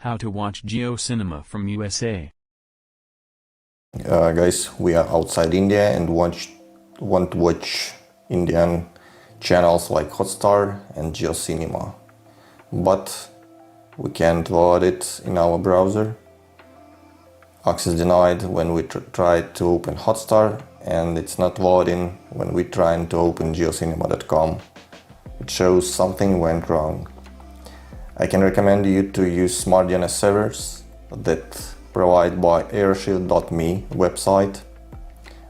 How to watch JioCinema from USA. Guys, we are outside India and want to watch Indian channels like Hotstar and JioCinema, but we can't load it in our browser. Access denied when we try to open Hotstar, and it's not loading when we try to open geocinema.com. It shows something went wrong. I can recommend you to use smart DNS servers that provided by airship.me website.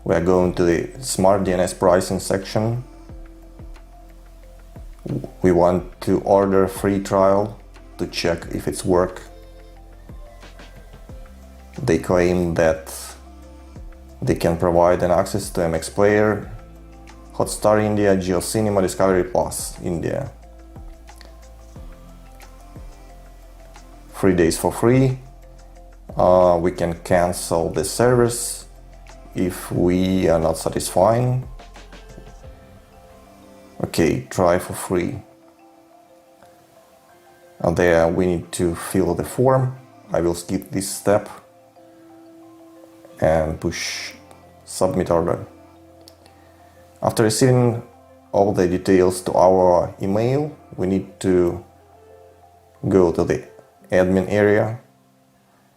We are going to the smart DNS pricing section. We want to order free trial to check if it's work. They claim that they can provide an access to MX Player, Hotstar India, JioCinema, Discovery Plus India. 3 days for free. We can cancel the service if we are not satisfied. Okay, try for free. There we need to fill the form. I will skip this step and push submit order. After receiving all the details to our email, we need to go to the admin area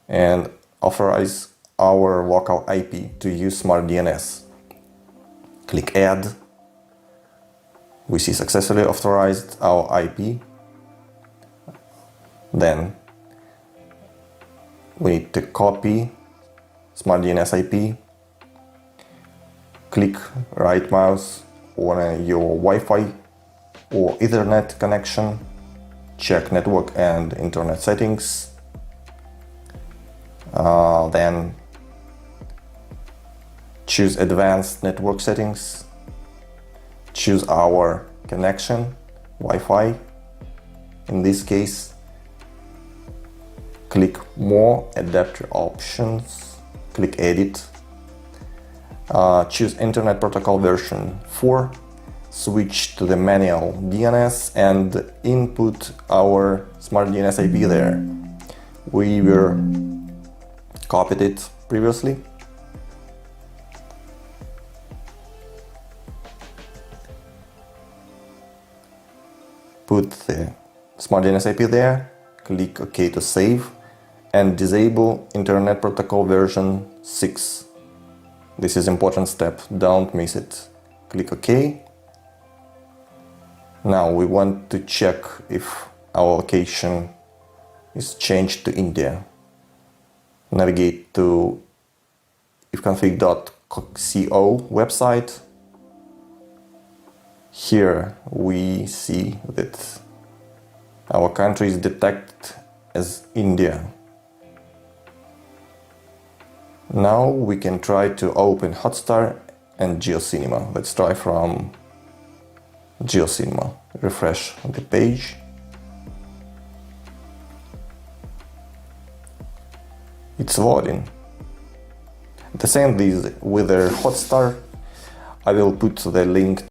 and authorize our local IP to use smart DNS. Click add. We see successfully authorized our IP. Then we need to copy smart DNS IP. Click right mouse on your Wi-Fi or Ethernet connection. Check network and internet settings. Then choose advanced network settings. Choose our connection, Wi-Fi. In this case, click more adapter options. Click edit. Choose internet protocol version 4. Switch to the manual DNS and input our smart DNS IP there. We were copied it previously. Put the smart DNS IP there, click OK to save, and disable Internet Protocol version 6. This is an important step, don't miss it. Click OK. Now we want to check if our location is changed to India. Navigate to ifconfig.co website. Here we see that our country is detected as India. Now we can try to open Hotstar and JioCinema. Let's try from JioCinema. Refresh the page. It's loading. The same with the Hotstar. I will put the link